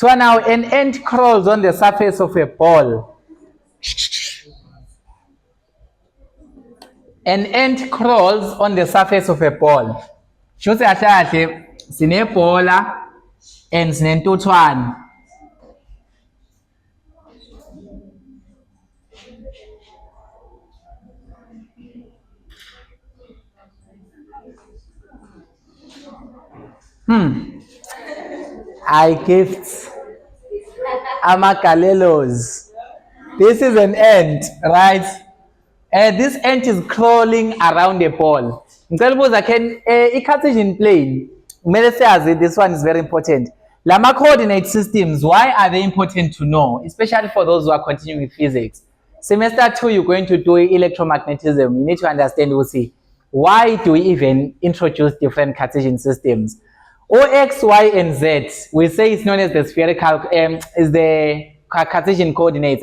So now an ant crawls on the surface of a ball. An ant crawls on the surface of a ball. Shuthi kahle kahle sinebhola and sinentuthwane. I gift Amagalelos. This is an ant, right? This ant is crawling around a ball. Ngicela ukubuza can i-Cartesian plane kumele siyazi this one is very important. Lama coordinate systems, why are they important to know, especially for those who are continuing with physics? Semester 2 you're going to do electromagnetism. You need to understand why do we even introduce different Cartesian systems? X, Y, and Z, we say it's known as the spherical, is the Cartesian coordinates.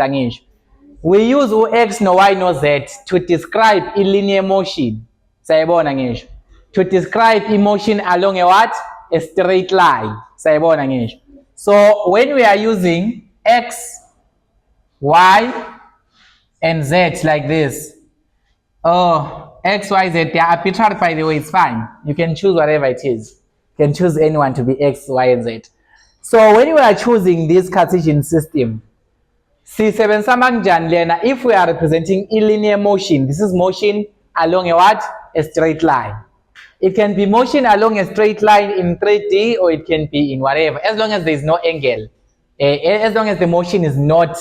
We use X, no Y, no Z to describe a linear motion. To describe a motion along a what? A straight line. So when we are using X, Y, and Z like this, X, Y, Z, they are arbitrary, by the way, it's fine. You can choose whatever it is. You can choose anyone to be X, Y, and Z. So when we are choosing this Cartesian system, if we are representing a linear motion, this is motion along a what? A straight line. It can be motion along a straight line in 3D or it can be in whatever, as long as there is no angle. As long as the motion is not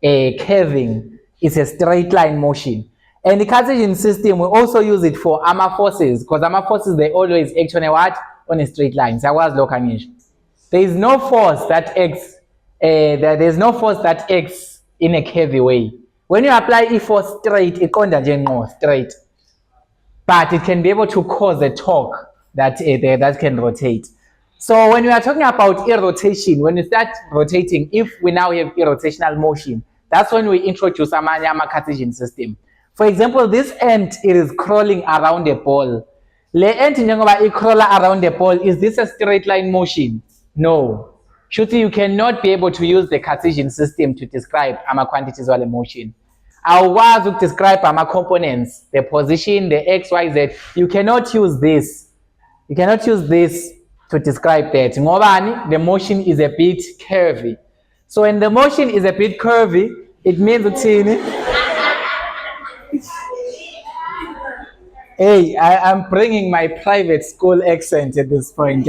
curving, it's a straight line motion. And the Cartesian system, we also use it for armor forces, because armor forces, they always act on a what? On a straight line. There is no force that acts there's no force that acts in a curvy way. When you apply a force straight, it straight, but it can be able to cause a torque that can rotate. So when we are talking about rotation, when we start rotating, if we now have rotational motion, that's when we introduce a Cartesian system. For example, this ant, it is crawling around a ball. Le ant njengoba crawler around the ball, is this a straight line motion? No. Shuthi, you cannot be able to use the Cartesian system to describe quantities or motion. Awukwazi to describe components, the position, the X, Y, Z. You cannot use this. You cannot use this to describe that. Ngobani, the motion is a bit curvy. So when the motion is a bit curvy, it means hey, I'm bringing my private school accent at this point.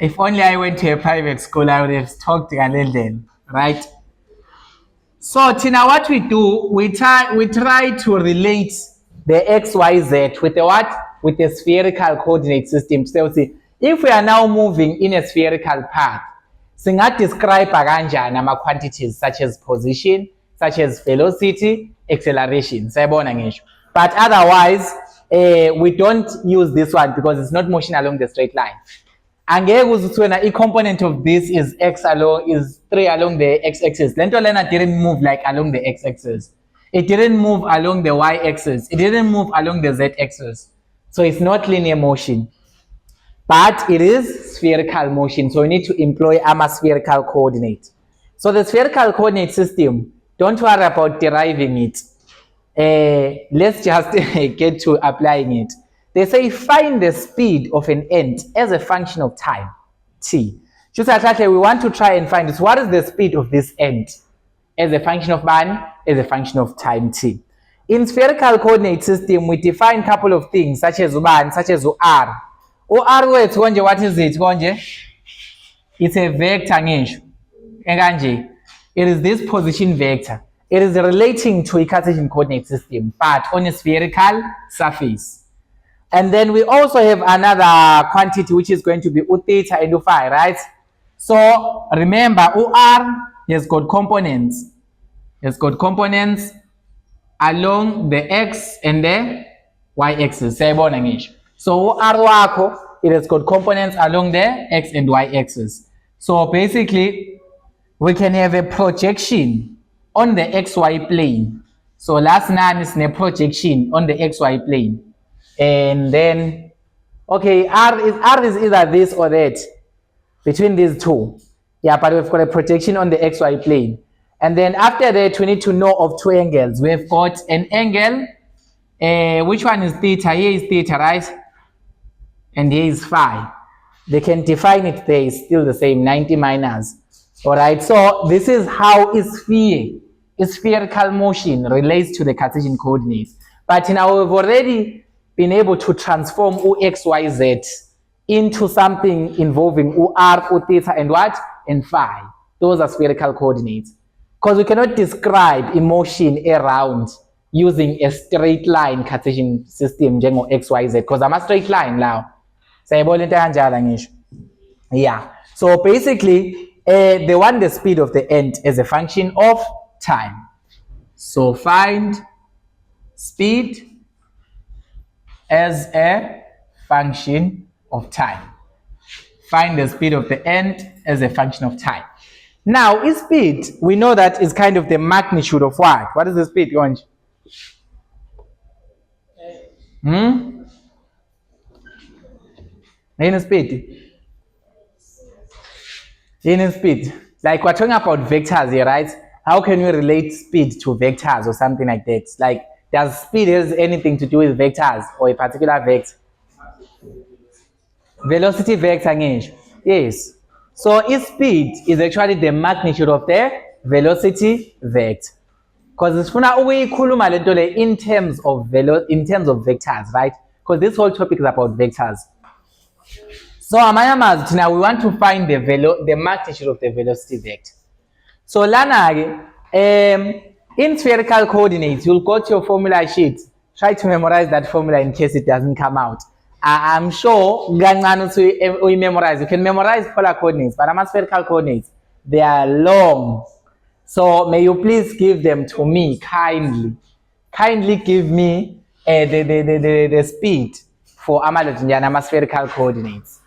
If only I went to a private school, I would have talked a little, right? So Tina, what we do, we try to relate the XYZ with the what? With the spherical coordinate system. So see, if we are now moving in a spherical path, singa describe kanjani quantities such as position, such as velocity, acceleration. But otherwise, we don't use this one because it's not motion along the straight line. And a component of this is is 3 along the x-axis. Lento lena didn't move like along the x-axis. It didn't move along the y-axis. It didn't move along the z-axis. So it's not linear motion. But it is spherical motion. So we need to employ a spherical coordinate. So the spherical coordinate system, don't worry about deriving it. Let's just get to applying it. They say find the speed of an ant as a function of time, t. Just exactly, we want to try and find this. What is the speed of this ant as a function of man, as a function of time, t? In spherical coordinate system, we define a couple of things such as r. R, what is it? It's a vector. It is this position vector. It is relating to a Cartesian coordinate system, but on a spherical surface. And then we also have another quantity which is going to be U theta and U phi, right? So remember, UR has got components. It's got components along the x and the y axis. So UR it has got components along the x and y axis. So basically, we can have a projection on the xy plane. So last nine is a projection on the xy plane. And then, okay, R is either this or that. between these two. Yeah, but we've got a projection on the XY plane. And then after that, we need to know of two angles. We've got an angle, which one is theta? Here is theta, right? And here is phi. They can define it there, it's still the same, 90 minus. All right, so this is how spherical motion relates to the Cartesian coordinates. But now we've already been able to transform XYZ into something involving r, theta, and what? And phi. Those are spherical coordinates. Because we cannot describe emotion around using a straight line Cartesian system, XYZ, because I'm a straight line now. Yeah. So basically, they want the speed of the end as a function of time. So find speed as a function of time. Find the speed of the end as a function of time. Now, is speed, we know that is kind of the magnitude of what? What is the speed, Yonj? In speed. In speed. Like we're talking about vectors here, right? How can we relate speed to vectors or something like that? Like, does speed has anything to do with vectors or a particular vector? Velocity vector, yes. So its speed is actually the magnitude of the velocity vector. Because it's in terms of vectors, right? Because this whole topic is about vectors. So now we want to find the magnitude of the velocity vector. So lana in spherical coordinates, you'll go to your formula sheet. Try to memorize that formula in case it doesn't come out. I'm sure we memorize. You can memorize polar coordinates, but spherical coordinates, they are long. So may you please give them to me kindly. Kindly give me the speed for spherical coordinates.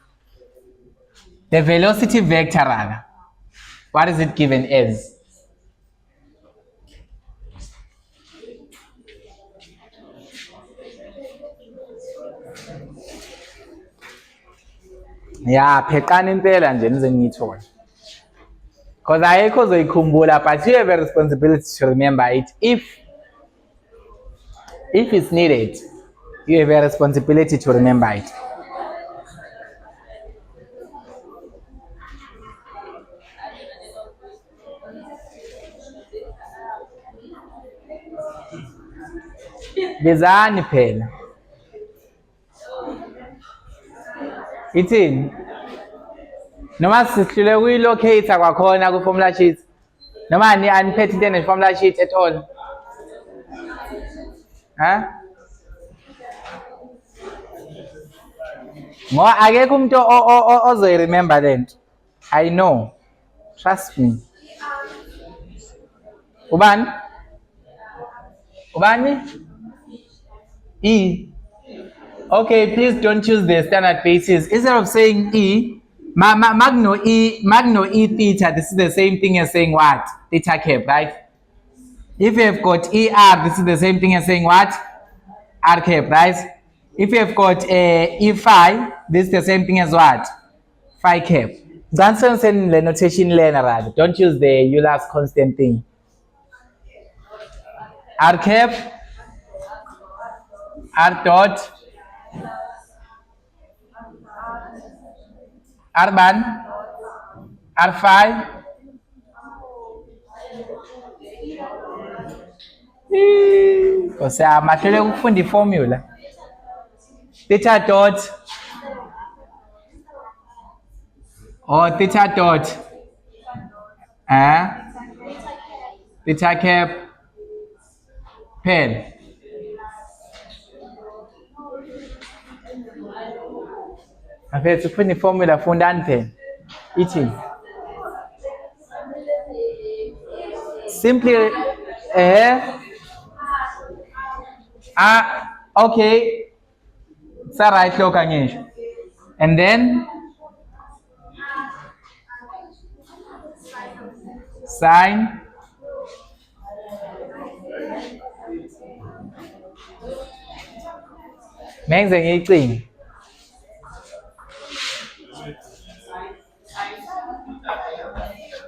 The velocity vector, what is it given as? Yeah, phekani impela nje nize ngiyithole. Because ayikho zoyikhumbula, but you have a responsibility to remember it. If it's needed, you have a responsibility to remember it. Bizani phela. Ithini? Noma sihlule kuyilocate kwakhona ku formula sheet. Noma aniphethe into ne formula sheet at all. Huh? Ngo akekho umuntu ozoyi remember lento. I know. Trust me. Ubani? E. Okay, please don't choose the standard basis. Instead of saying E, magno E theta, this is the same thing as saying what? Theta cap, right? If you have got ER, this is the same thing as saying what? R cap, right? If you have got E phi, this is the same thing as what? Phi cap. That's the notation learner. Don't use the Euler's constant thing. R cap, R dot, R ban, R phi. Because I'm actually from the formula. Theta dot or theta dot theta cap pen. Okay, to put the formula fundant pen. Eating. Simply okay. It's a right look again. And then sine makes anything.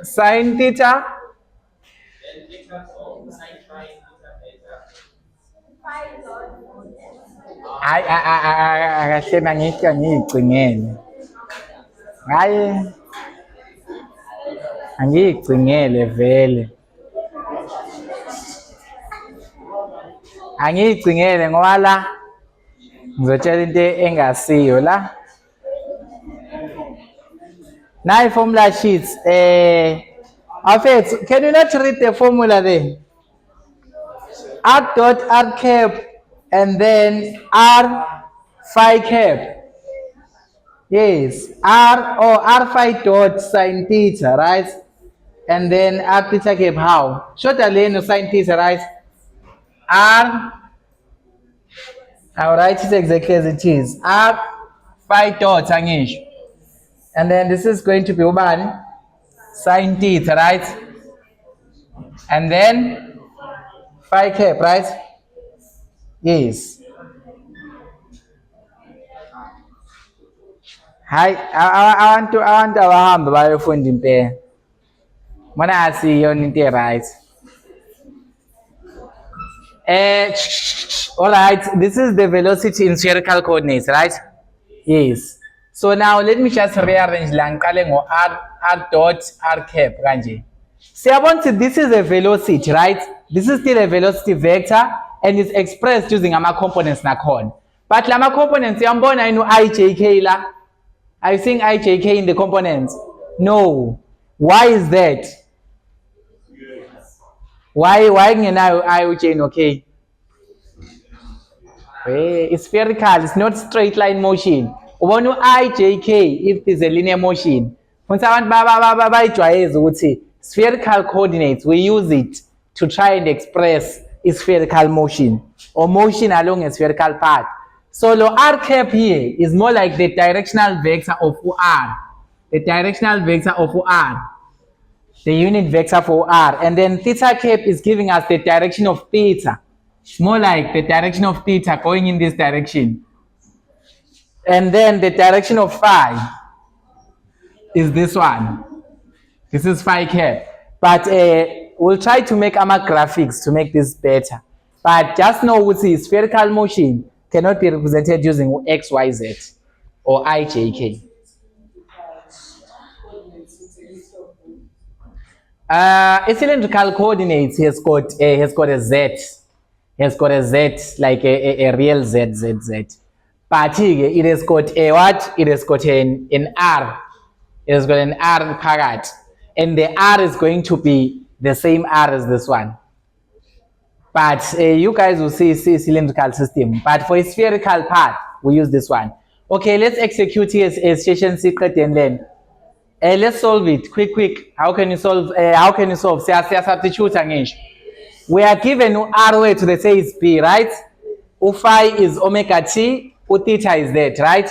Sin theta. Hayi akahlena ngiyigcingele. Hayi angiyigcingele vele. Angiyigcingele ngoba la ngizotshela into engasiyo la. Now formula sheets. Afet, can you not read the formula there? R dot R cap and then R phi cap. Yes, R phi dot sin theta, right? And then R theta cap how? Short lane of sin theta, right? I'll write it exactly as it is. R phi dot angish. And then this is going to be ubani? Sin theta, right? And then phi cap, right? Yes. Hi, I want abahamba bayofunda impela. Mana asiyona into right. All right, this is the velocity in spherical coordinates, right? Yes. So now let me just rearrange la ngiqale ngo R dot R cap kanje. Siyabona this is a velocity, right? This is still a velocity vector and it's expressed using ama components nakhona. But lama components yambona inu ijk la. Are you seeing ijk in the components? No. Why is that? Why ngenayo ij okay? It's spherical, it's not straight line motion. Ubona ijk if it's a linear motion. Once abantu bayijwayeza ukuthi spherical coordinates, we use it to try and express spherical motion or motion along a spherical path. So the R cap here is more like the directional vector of R. The directional vector of R. The unit vector for R. And then theta cap is giving us the direction of theta. More like the direction of theta going in this direction. And then the direction of phi is this one. This is phi cap. But we'll try to make our graphics to make this better. But just know what is spherical motion cannot be represented using X, Y, Z or I, J, K. A cylindrical coordinates has got a Z. Has got a Z, like a real Z. But it has got a what? It has got an R. It has got an R packet. And the R is going to be the same R as this one. But you guys will see cylindrical system. But for a spherical part, we use this one. Okay, let's execute here a station secret and then let's solve it quick. How can you solve? Substitute again. We are given R way to the say is P, right? U phi is omega t, U theta is that, right?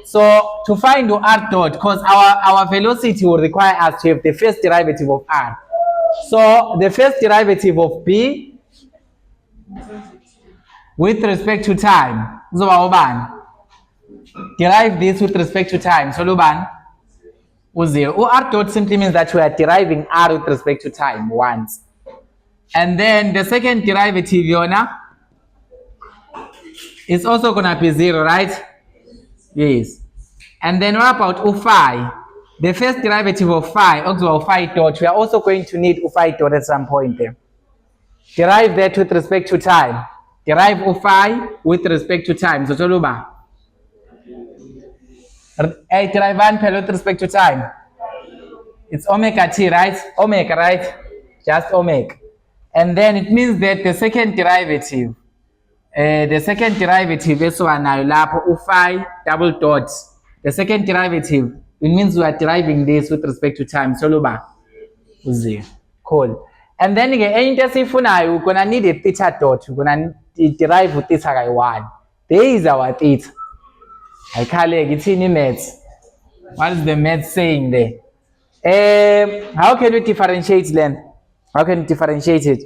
So to find R dot, because our velocity will require us to have the first derivative of R. So the first derivative of P with respect to time. Derive this with respect to time. So Luban, U0. R dot simply means that we are deriving R with respect to time once. And then the second derivative, Yona, is also going to be 0, right? Yes. And then what about U phi? The first derivative of phi, also of phi dot, we are also going to need U phi dot at some point there. Derive that with respect to time. Derive U phi with respect to time. So Choluba. Derive 1 with respect to time. It's omega t, right? Omega, right? Just omega. And then it means that the second derivative is one now U phi double dot. The second derivative, it means we are deriving this with respect to time. So Luba. Cool. And then again, we're gonna need a theta dot. We're gonna derive with theta by 1. There is our theta. I call it maths. What is the math saying there? How can we differentiate then? How can you differentiate it?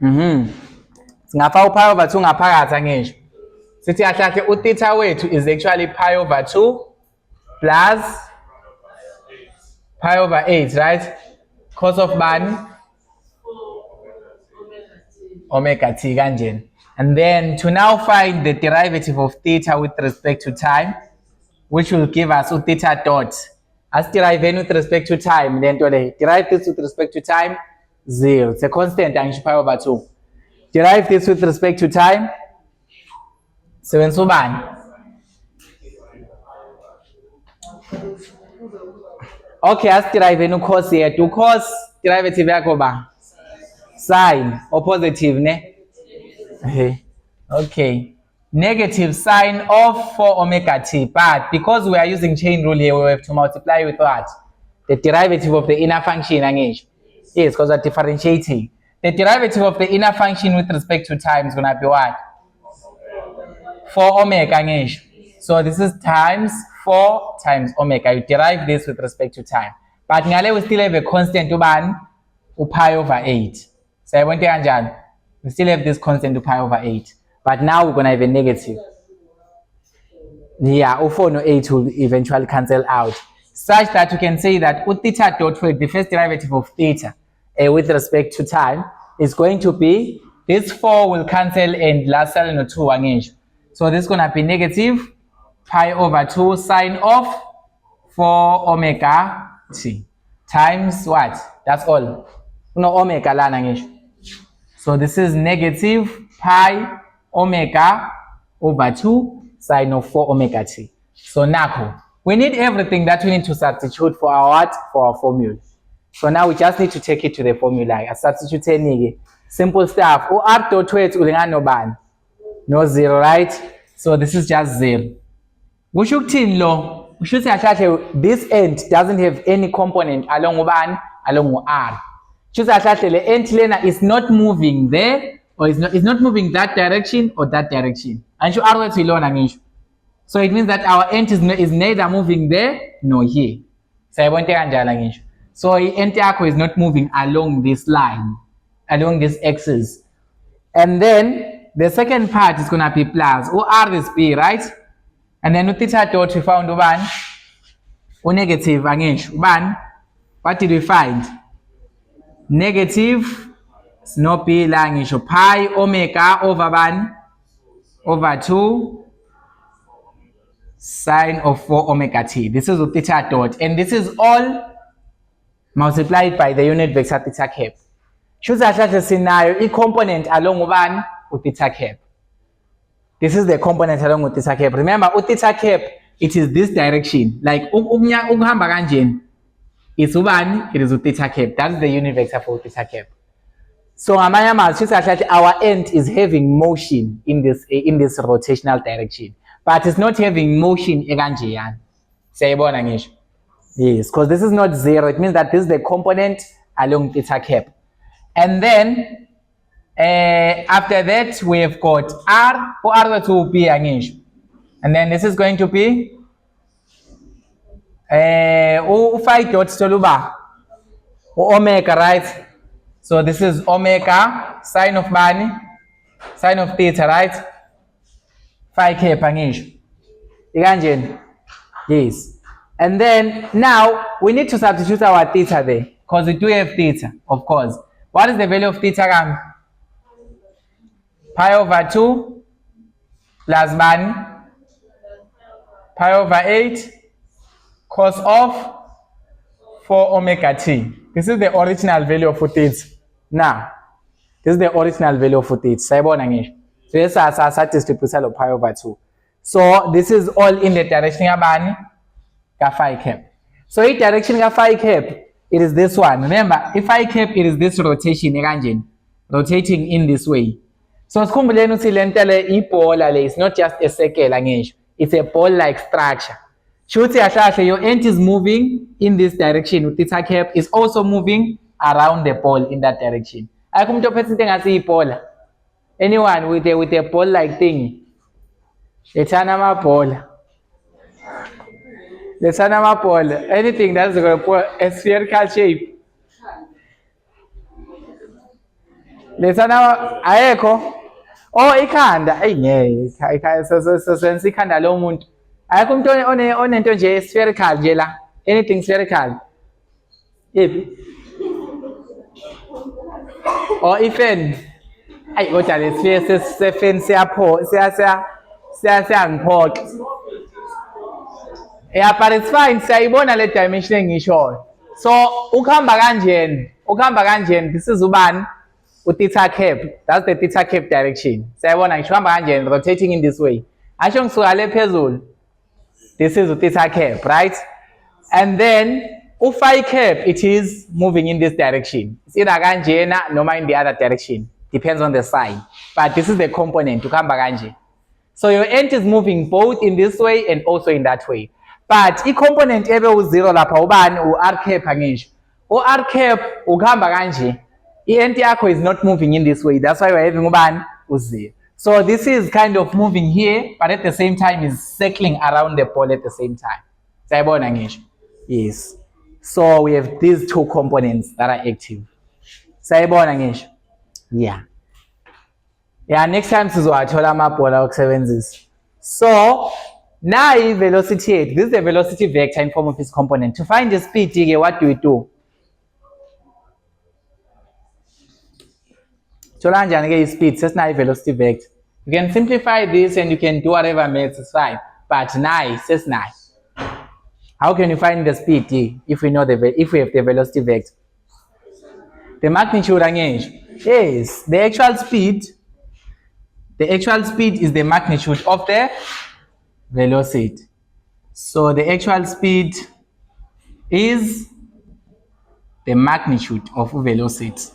Ngapha pi over 2 ngaphakathi angisho. Sithi ahlakhe u theta wethu is actually pi over 2 plus pi over 8, right? Cos of bani? Omega t kanjena. And then to now find the derivative of theta with respect to time, which will give us theta dot. As derive with respect to time, then to derive this with respect to time, 0. It's a constant, and pi over 2. Derive this with respect to time, 7 subani. Okay, as derive in cos here, to cos derivative yakho ba sine or positive ne. Okay, negative sine of 4 omega t, but because we are using chain rule here, we have to multiply with what? The derivative of the inner function, yes, because we're differentiating. The derivative of the inner function with respect to time is going to be what? 4 omega, so this is times 4 times omega. You derive this with respect to time. But ngale we still have a constant ubani, pi over 8. So I want to we still have this constant to pi over 8. But now we're going to have a negative. Yeah, 4 no 8 will eventually cancel out. Such that you can say that theta dot with the first derivative of theta with respect to time is going to be, this 4 will cancel and last cell no 2 again. So this is going to be negative pi over 2 sine of 4 omega t times what? That's all. No omega lana ngisho. So this is negative pi omega over 2 sine of 4 omega t. So now we need everything that we need to substitute for our what? For our formula. So now we just need to take it to the formula. I substitute any simple stuff. R dot weight ulingana nobani? No 0, right? So this is just 0. We should say this end doesn't have any component along ubani, along R. The end lena is not moving there, or is not moving that direction or that direction. And you are so it means that our end is neither moving there nor here. So end is not moving along this line, along this axis. And then the second part is gonna be plus. R is B, right? And then theta dot we found one, negative one. What did we find? Negative no p langisho pi omega over 1 over 2 sine of 4 omega t. This is theta dot, and this is all multiplied by the unit vector theta cap. Choose a scenario, a component along 1 with theta cap. This is the component along with theta cap. Remember, theta cap, it is this direction. Like it's 1, it is theta cap. That's the unit vector for theta cap. So our end is having motion in this rotational direction, but it's not having motion eganjian. Yes, because this is not 0. It means that this is the component along theta cap. And then after that we have got R, or R to be and then this is going to be 5 dot soluba omega, right? So this is omega sine of bani, sine of theta, right? 5k pangisho. Yes. And then now we need to substitute our theta there, because we do have theta, of course. What is the value of theta? Pi over 2 plus bani, pi over 8 cos of 4 omega t. This is the original value of theta. Now, this is the original value of theta. So this is distribution of pi over 2. So this is all in the direction of phi cap. So in direction of phi cap, it is this one. Remember, if phi cap, it is this rotation, rotating in this way. So it's not just a circle, it's a ball-like structure. Your end is moving in this direction with theta cap, is also moving around the ball in that direction. Anyone with a ball-like thing? It's an ball. Let's ball. Anything that's a spherical shape. Let's ayeko. Oh, ikhanda. So sense ikhanda lo muntu. Ayikho umuntu onento nje spherical nje la. Anything spherical. If or even ayi kodwa lesifike sefeni siyangiphoxa. Yeah, but it's fine. Siyayibona le dimension engishoyo. So ukuhamba kanjeni, this is ubani? U-theta cap. That's the theta cap direction. Siyayibona ngisho uhamba kanjeni, rotating in this way. Asho ngisuka le phezulu. This is u-theta cap, right? And then u-phi cap, it is moving in this direction. It's either kanjena noma in the other direction. Depends on the sign. But this is the component, ukuhamba kanje. So your end is moving both in this way and also in that way. But i-component ebe u-0 lapha ubani u-r cap angisho. U-r cap ukuhamba kanje. I-end yakho is not moving in this way. That's why we're having ubani u-0. So this is kind of moving here, but at the same time is circling around the ball at the same time. Sayabona ngisho? Yes. So we have these two components that are active. Sayabona ngisho? Yeah. Yeah, next time sizowathola amabhola okusebenzisa. So now velocity 8. This is the velocity vector in form of its component. To find the speed, what do we do? Thola njani speed, sesinayo velocity vector. You can simplify this and you can do whatever makes it fine. But now, sesinayo. How can you find the speed if we know if we have the velocity vector? The magnitude angisho. Yes, the actual speed is the magnitude of the velocity. So the actual speed is the magnitude of velocity.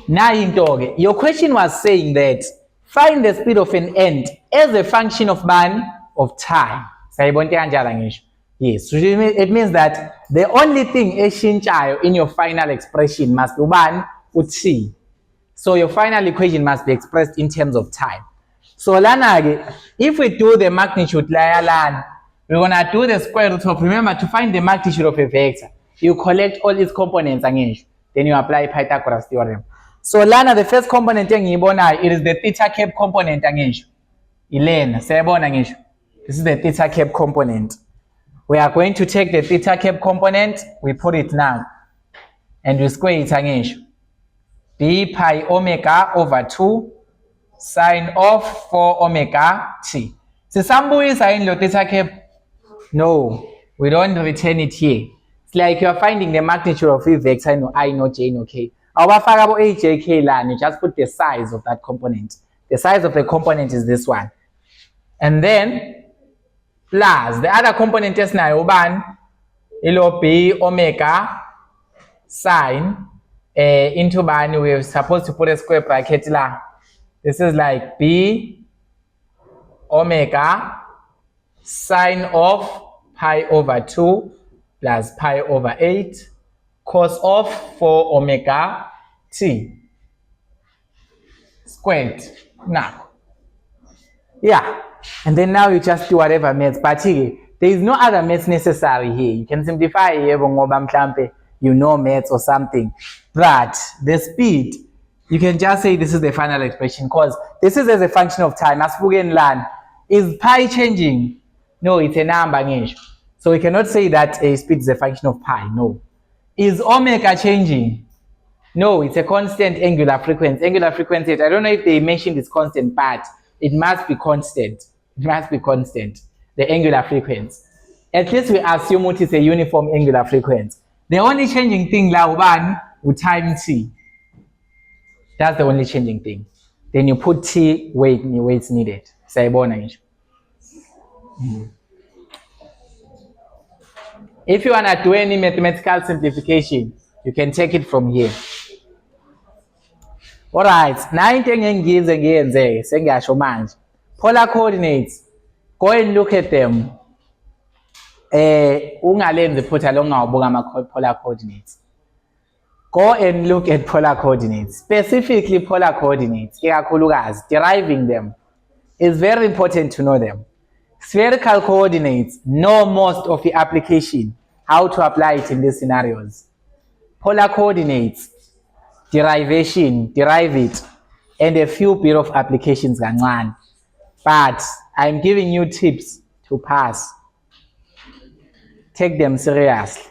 Now, your question was saying that find the speed of an end as a function of time. Yes, so it means that the only thing in your final expression must be t. So your final equation must be expressed in terms of time. So lana, if we do the magnitude we're gonna do the square root of, remember, to find the magnitude of a vector, you collect all its components again, then you apply Pythagoras theorem. So lana, the first component it is the theta cap component again. This is the theta cap component. We are going to take the theta cap component, we put it now, and we square it again. D pi omega over 2 sine of 4 omega t. So sample sign lo theta cap. No, we don't return it here. It's like you are finding the magnitude of a vector, no I, no j, no k. Our variable a, j, k line, you just put the size of that component. The size of the component is this one. And then plus the other component is now uban ilo b omega sine into bani, we're supposed to put a square bracket la. This is like b omega sine of pi over 2 plus pi over 8 cos of 4 omega t squared. Now, yeah, and then now you just do whatever maths, but there is no other maths necessary here. You can simplify you know maths or something, but the speed, you can just say this is the final expression because this is as a function of time. As we can learn, is pi changing? No, it's a number. So we cannot say that a speed is a function of pi. No. Is omega changing? No, it's a constant angular frequency. Angular frequency, I don't know if they mentioned it's constant, but it must be constant. It must be constant, the angular frequency. At least we assume it is a uniform angular frequency. The only changing thing with time t. That's the only changing thing. Then you put t where it's needed. If you want to do any mathematical simplification, you can take it from here. Alright, now polar coordinates, go and look at them. Put along polar coordinates. Go and look at polar coordinates, specifically polar coordinates, deriving them. It's very important to know them. Spherical coordinates, know most of the application, how to apply it in these scenarios. Polar coordinates, derivation, derive it, and a few bit of applications. But I'm giving you tips to pass. Take them seriously.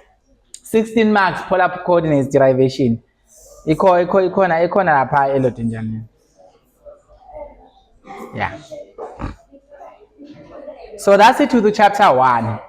16 marks polar coordinates derivation. Ikhona lapha elodinjani. Yeah. So that's it with chapter 1.